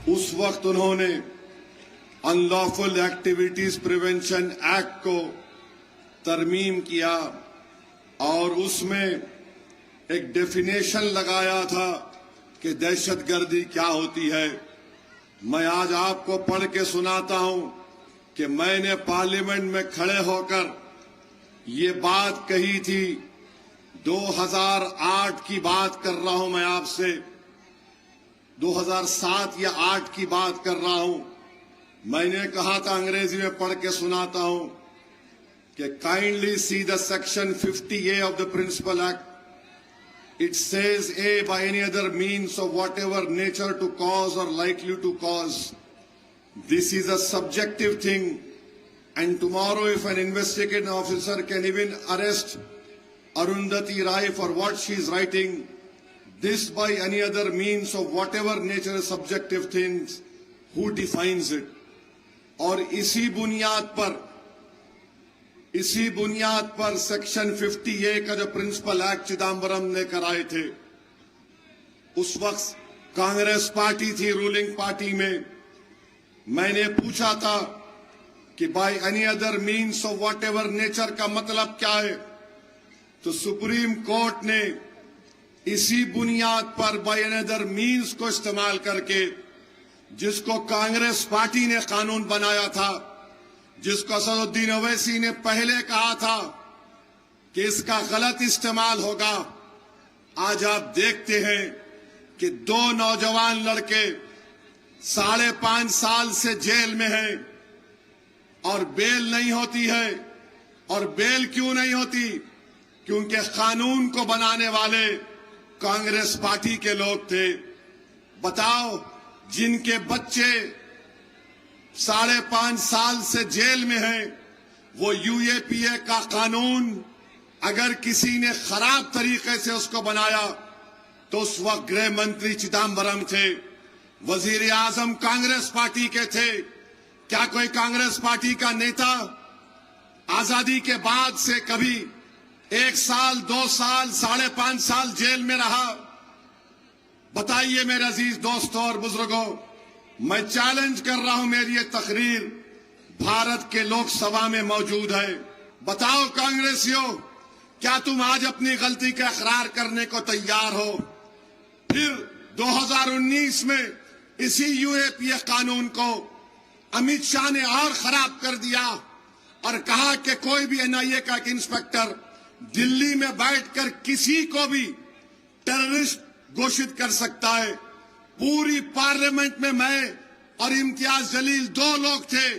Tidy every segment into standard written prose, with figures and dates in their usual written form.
उस वक्त उन्होंने अनलॉफुल एक्टिविटीज प्रिवेंशन एक्ट को तरमीम किया और उसमें एक डेफिनेशन लगाया था कि दहशतगर्दी क्या होती है। मैं आज आपको पढ़ के सुनाता हूं कि मैंने पार्लियामेंट में खड़े होकर ये बात कही थी। 2008 की बात कर रहा हूं मैं आपसे, 2007 या 8 की बात कर रहा हूं। मैंने कहा था, अंग्रेजी में पढ़ के सुनाता हूं कि kindly see the section 50A of the principal act. It says A, by any other means of whatever nature to cause or likely to cause. This is a subjective thing, and tomorrow if an investigating officer can even arrest Arundhati Rai for what she is writing, this by any other means of whatever nature is subjective things, who defines it? और इसी बुनियाद पर section 50A का जो principal act Chidambaram ने कराए थे, उस वक्त कांग्रेस पार्टी थी रूलिंग पार्टी में। मैंने पूछा था कि by any other means of what ever nature का मतलब क्या है, तो सुप्रीम कोर्ट ने इसी बुनियाद पर बाय एनी अदर मीन्स को इस्तेमाल करके, जिसको कांग्रेस पार्टी ने कानून बनाया था, जिसको असदुद्दीन ओवैसी ने पहले कहा था कि इसका गलत इस्तेमाल होगा, आज आप देखते हैं कि 2 नौजवान लड़के 5.5 साल से जेल में हैं और बेल नहीं होती है। और बेल क्यों नहीं होती? क्योंकि कानून को बनाने वाले कांग्रेस पार्टी के लोग थे। बताओ, जिनके बच्चे 5.5 साल से जेल में हैं, वो UAPA का कानून अगर किसी ने खराब तरीके से उसको बनाया तो उस वक्त गृह मंत्री चिदम्बरम थे, वजीर आजम कांग्रेस पार्टी के थे। क्या कोई कांग्रेस पार्टी का नेता आजादी के बाद से कभी 1 साल, 2 साल, 5.5 साल जेल में रहा? बताइए मेरे अजीज दोस्तों और बुजुर्गों, मैं चैलेंज कर रहा हूं, मेरी ये तकरीर भारत के लोकसभा में मौजूद है। बताओ कांग्रेसियों, क्या तुम आज अपनी गलती का इकरार करने को तैयार हो? फिर 2019 में इसी UAPA कानून को अमित शाह ने और खराब कर दिया और कहा कि कोई भी NIA का इंस्पेक्टर दिल्ली में बैठकर किसी को भी टेररिस्ट घोषित कर सकता है। पूरी पार्लियामेंट में मैं और इम्तियाज जलील 2 लोग थे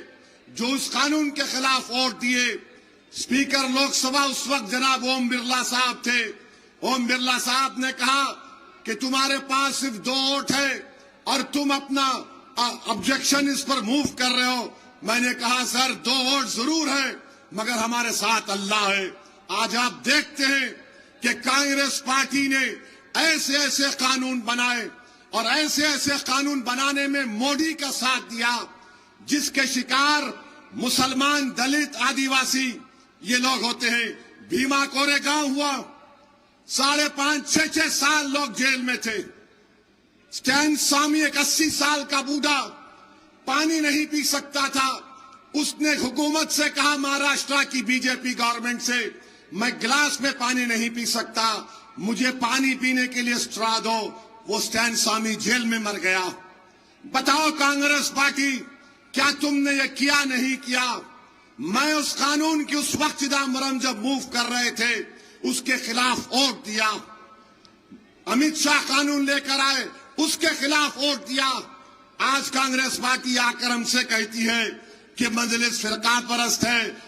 जो उस कानून के खिलाफ वोट दिए। स्पीकर लोकसभा उस वक्त जनाब ओम बिरला साहब थे। ओम बिरला साहब ने कहा कि तुम्हारे पास सिर्फ 2 वोट है और तुम अपना ऑब्जेक्शन इस पर मूव कर रहे हो। मैंने कहा, सर 2 वोट जरूर है, मगर हमारे साथ अल्लाह है। आज आप देखते हैं कि कांग्रेस पार्टी ने ऐसे ऐसे कानून बनाए और ऐसे ऐसे कानून बनाने में मोदी का साथ दिया, जिसके शिकार मुसलमान, दलित, आदिवासी ये लोग होते हैं। भीमा कोरेगांव हुआ, 5.5-6 साल लोग जेल में थे। स्टैन स्वामी, एक 80 साल का बूढ़ा, पानी नहीं पी सकता था। उसने हुकूमत से कहा, महाराष्ट्र की बीजेपी गवर्नमेंट से, मैं गिलास में पानी नहीं पी सकता, मुझे पानी पीने के लिए स्ट्रा दो। वो स्टैन स्वामी जेल में मर गया। बताओ कांग्रेस पार्टी, क्या तुमने ये किया नहीं किया? मैं उस कानून की उस वक्त चिदम्बरम जब मूव कर रहे थे उसके खिलाफ वोट दिया। अमित शाह कानून लेकर आए, उसके खिलाफ वोट दिया। आज कांग्रेस पार्टी आकर हमसे कहती है कि मजलिस फिरका परस्त है,